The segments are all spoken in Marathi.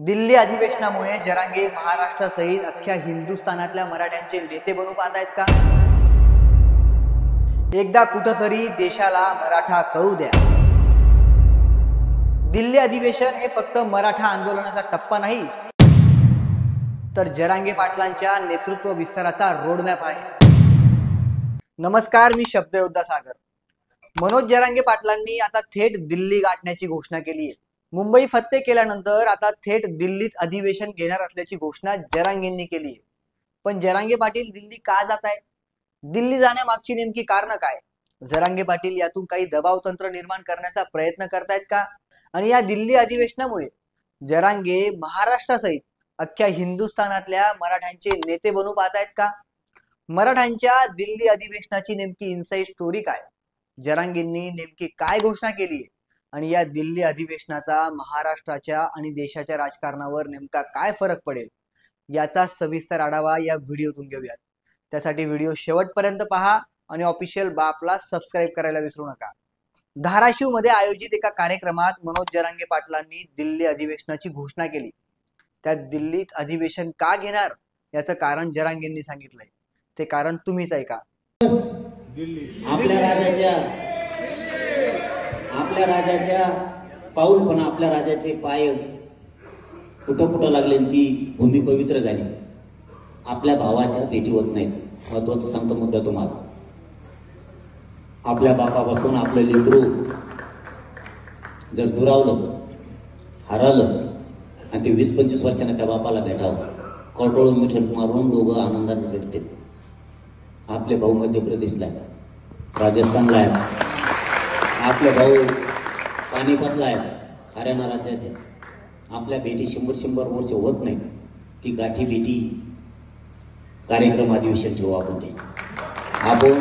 दिल्ली अधिवेशनामुळे जरांगे महाराष्ट्रासहित अख्ख्या हिंदुस्थानातल्या मराठ्यांचे नेते बनू पाहत आहेत का? एकदा कुठंतरी देशाला मराठा कळू द्या. दिल्ली अधिवेशन हे फक्त मराठा आंदोलनाचा टप्पा नाही, तर जरांगे पाटलांच्या नेतृत्व विस्ताराचा रोडमॅप आहे. नमस्कार, मी शब्दयोद्धा सागर. मनोज जरांगे पाटलांनी आता थेट दिल्ली गाठण्याची घोषणा केली आहे. मुंबई फत्ते केल्यानंतर आता थेट दिल्लीत अधिवेशन घेणार असल्याची घोषणा जरांगेंनी केली आहे. पण जरांगे पाटील दिल्ली का जात आहेत? दिल्ली जाण्यामागची नेमकी कारण काय? जरांगे पाटील यातून काही दबाव तंत्र निर्माण करण्याचा प्रयत्न करतायत का? आणि या दिल्ली अधिवेशनामुळे जरांगे महाराष्ट्रासहित अख्ख्या हिंदुस्थानातल्या मराठ्यांचे नेते बनू पाहत आहेत का? मराठ्यांच्या दिल्ली अधिवेशनाची नेमकी इनसाइड स्टोरी काय? जरांगेंनी नेमकी काय घोषणा केली आहे आणि या दिल्ली अधिवेशनाचा महाराष्ट्राच्या आणि देशाच्या राजकारणावर नेमका काय फरक पडेल याचा सविस्तर आढावा या व्हिडिओतून घेऊयात. त्यासाठी व्हिडिओ शेवटपर्यंत पहा आणि ऑफिशियल बापला सबस्क्राईब करायला विसरू नका. धाराशिव मध्ये आयोजित एका कार्यक्रमात मनोज जरांगे पाटलांनी दिल्ली अधिवेशनाची घोषणा केली. त्या दिल्लीत अधिवेशन का घेणार याचं कारण जरांगेंनी सांगितलंय. ते कारण तुम्हीच ऐका. आपल्या राजाच्या पाऊल पण आपल्या राजाचे पाय कुठं कुठं लागले, ती भूमी पवित्र झाली. आपल्या भावाच्या भेटी होत नाहीत. महत्वाचं सांगतो मुद्दा तुम्हाला. आपल्या बापापासून आपलं लेकरू जर दुरावलं, हरवलं आणि ते 20-25 वर्षाने त्या बापाला भेटावं, कटोळून मिठण मारून दोघं आनंदाने भेटते. आपले भाऊ मध्य प्रदेशला आहेत, राजस्थानला आहेत, आपले भाऊ पानिपतला आहेत, हरियाणा राज्यात आहेत. आपल्या भेटी 100 वर्ष होत नाही. ती गाठी भेटी कार्यक्रम अधिवेशन ठेवू आपण. ते आपण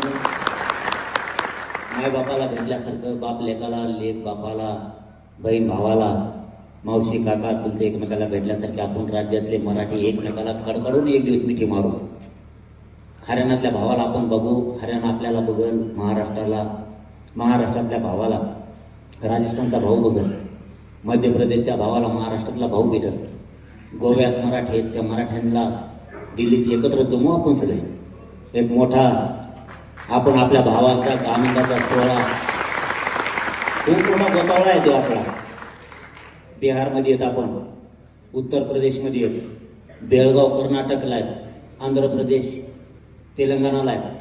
माय बापाला भेटल्यासारखं, बाप लेकाला, लेक बापाला, बहीण भावाला, मावशी काका चुलते एकमेकाला भेटल्यासारखे आपण राज्यातले मराठी एकमेकाला कडकडून एक दिवस मिठी मारू. हरियाणातल्या भावाला आपण बघू, हरियाणा आपल्याला बघल, महाराष्ट्रातल्या भावाला राजस्थानचा भाऊ बघल, मध्य प्रदेशच्या भावाला महाराष्ट्रातला भाऊ भेटल. गोव्यात मराठी आहेत, त्या मराठ्यांना दिल्लीत एकत्र जमू आपण सगळे. एक मोठा आपण आपल्या भावाचा आनंदाचा सोहळा, खूप मोठा गोतावळा आहे तो आपला. बिहारमध्ये आहेत आपण, उत्तर प्रदेशमध्ये आहेत, बेळगाव कर्नाटकला आहेत, आंध्र प्रदेश तेलंगणाला आहेत,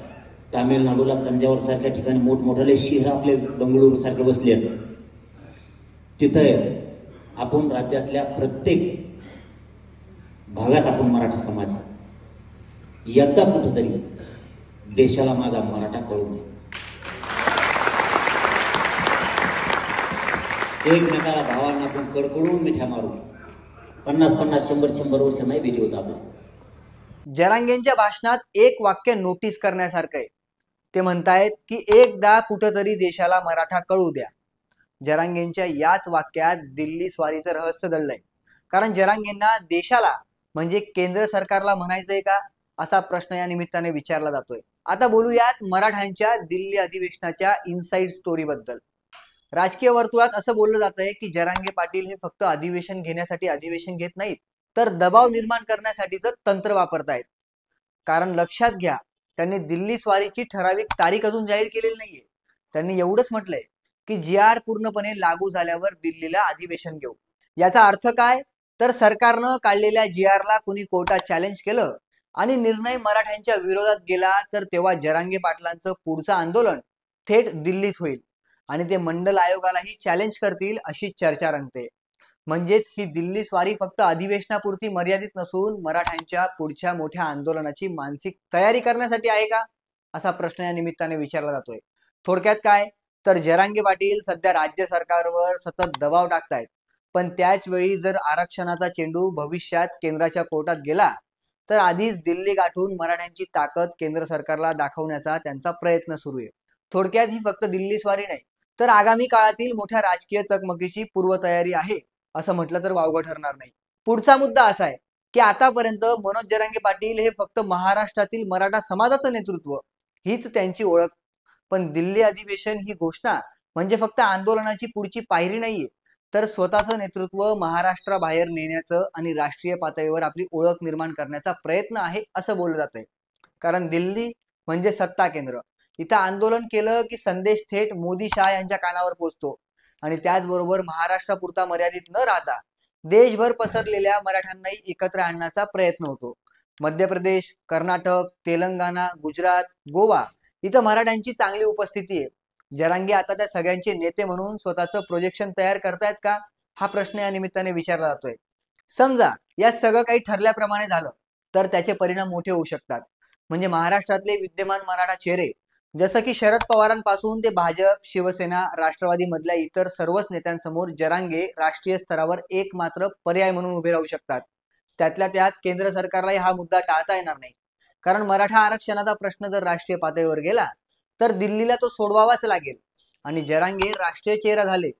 तामिळनाडूला तंजावर सारख्या ठिकाणी मोठमोठाले शहर आपले बंगळुरू सारखे बसले आहेत. तिथं आहेत. आपण राज्यातल्या प्रत्येक भागात आपण मराठा समाज. एकदा कुठंतरी देशाला माझा मराठा कळून दे. एकमेकाला भावांना आपण कडकडून मिठ्या मारू. 50-50, 100-100 वर्ष नाही भेटी होत आपल्या. जरांगेंच्या भाषणात एक वाक्य नोटीस करण्यासारखं आहे. ते म्हणतायत की एकदा कुठंतरी देशाला मराठा कळू द्या. जरांगेंच्या याच वाक्यात दिल्ली स्वारीचं रहस्य दडलंय. कारण जरांगेंना देशाला म्हणजे केंद्र सरकारला म्हणायचंय का, असा प्रश्न या निमित्ताने विचारला जातोय. आता बोलूयात मराठ्यांच्या दिल्ली अधिवेशनाच्या इनसाइड स्टोरी बद्दल. राजकीय वर्तुळात असं बोललं जातंय की जरांगे पाटील हे फक्त अधिवेशन घेण्यासाठी अधिवेशन घेत नाहीत, तर दबाव निर्माण करण्यासाठीच तंत्र वापरतायत. कारण लक्षात घ्या, त्यांनी दिल्ली स्वारीची ठराविक तारीख अजून जाहीर केलेली नाहीये. त्यांनी एवढंच म्हटलंय की GR पूर्णपणे लागू झाल्यावर दिल्लीला अधिवेशन घेऊ. याचा अर्थ काय? तर सरकारनं काढलेल्या GR ला कुणी कोर्टात चॅलेंज केलं आणि निर्णय मराठ्यांच्या विरोधात गेला, तर तेव्हा जरांगे पाटलांचं पुढचं आंदोलन थेट दिल्लीत होईल आणि ते मंडल आयोगालाही चॅलेंज करतील अशी चर्चा रंगते. म्हणजेच ही दिल्ली स्वारी फक्त अधिवेशनापुरती मर्यादित नसून मराठ्यांच्या पुढच्या मोठ्या आंदोलनाची मानसिक तयारी करण्यासाठी आहे का, असा प्रश्न या निमित्ताने विचारला जातोय. थोडक्यात काय, तर जरांगे पाटील सध्या राज्य सरकारवर सतत दबाव टाकतायत. पण त्याच वेळी जर आरक्षणाचा चेंडू भविष्यात केंद्राच्या कोर्टात गेला, तर आधीच दिल्ली गाठून मराठ्यांची ताकद केंद्र सरकारला दाखवण्याचा त्यांचा प्रयत्न सुरू आहे. थोडक्यात ही फक्त दिल्ली स्वारी नाही, तर आगामी काळातील मोठ्या राजकीय चकमकीची पूर्वतयारी आहे असं म्हटलं तर वावगं ठरणार नाही. पुढचा मुद्दा असा आहे की आतापर्यंत मनोज जरांगे पाटील हे फक्त महाराष्ट्रातील मराठा समाजाचं नेतृत्व हीच त्यांची ओळख. पण दिल्ली अधिवेशन ही घोषणा म्हणजे फक्त आंदोलनाची पुढची पायरी नाहीये, तर स्वतःचं नेतृत्व महाराष्ट्राबाहेर नेण्याचं आणि राष्ट्रीय पातळीवर आपली ओळख निर्माण करण्याचा प्रयत्न आहे असं बोललं जातंय. कारण दिल्ली म्हणजे सत्ता केंद्र. इथं आंदोलन केलं की संदेश थेट मोदी शहा यांच्या कानावर पोहोचतो आणि त्याचबरोबर महाराष्ट्रापुरता मर्यादित न राहता देशभर पसरलेल्या मराठ्यांनाही एकत्र आणण्याचा प्रयत्न होतो. मध्य प्रदेश, कर्नाटक, तेलंगणा, गुजरात, गोवा इथं मराठ्यांची चांगली उपस्थिती आहे. जरांगे आता त्या सगळ्यांचे नेते म्हणून स्वतःचं प्रोजेक्शन तयार करतायत का, हा प्रश्न या निमित्ताने विचारला जातोय. समजा या सगळं काही ठरल्याप्रमाणे झालं तर त्याचे परिणाम मोठे होऊ शकतात. म्हणजे महाराष्ट्रातले विद्यमान मराठा चेहरे जसं की शरद पवारांपासून ते भाजप, शिवसेना, राष्ट्रवादी मधल्या इतर सर्वच नेत्यांसमोर जरांगे राष्ट्रीय स्तरावर एक मात्र पर्याय म्हणून उभे राहू शकतात. त्यातल्या त्यात केंद्र सरकारलाही हा मुद्दा टाळता येणार नाही. कारण मराठा आरक्षणाचा प्रश्न जर राष्ट्रीय पातळीवर गेला तर दिल्लीला तो सोडवावाच लागेल आणि जरांगे राष्ट्रीय चेहरा झाले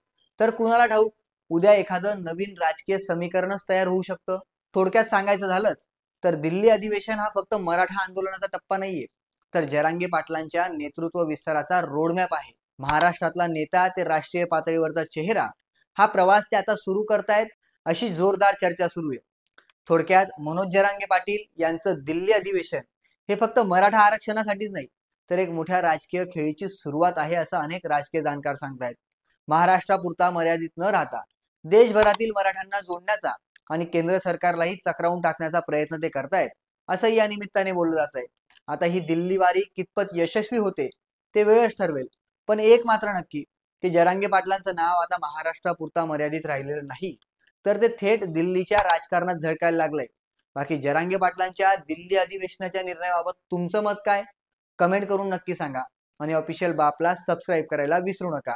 तर कुणाला ठाऊक उद्या एखादं नवीन राजकीय समीकरणच तयार होऊ शकतं. थोडक्यात सांगायचं झालंच तर दिल्ली अधिवेशन हा फक्त मराठा आंदोलनाचा टप्पा नाहीये, तर जरांगे पाटलांच्या नेतृत्व विस्ताराचा रोडमॅप आहे. महाराष्ट्रातला नेता ते राष्ट्रीय पातळीवरचा चेहरा हा प्रवास ते आता सुरू करतायत अशी जोरदार चर्चा सुरू आहे. थोडक्यात मनोज जरांगे पाटील यांचं दिल्ली अधिवेशन हे फक्त मराठा आरक्षणासाठीच नाही तर एक मोठ्या राजकीय खेळीची सुरुवात आहे असं अनेक राजकीय जाणकार सांगतायत. महाराष्ट्रापुरता मर्यादित न राहता देशभरातील मराठ्यांना जोडण्याचा आणि केंद्र सरकारलाही चक्रावून टाकण्याचा प्रयत्न ते करतायत असंही या निमित्ताने बोललं जात आहे. आता ही दिल्ली वारी कितपत यशस्वी होते ते वेळच ठरवेल. पण एक मात्र नक्की की जरांगे पाटलांचं नाव आता महाराष्ट्रापुरता मर्यादित राहिलेलं नाही तर ते थेट दिल्लीच्या राजकारणात झळकायला लागलंय. बाकी जरांगे पाटलांच्या दिल्ली अधिवेशनाच्या निर्णयाबाबत तुमचं मत काय, कमेंट करून नक्की सांगा आणि ऑफिशियल बापला सबस्क्राईब करायला विसरू नका.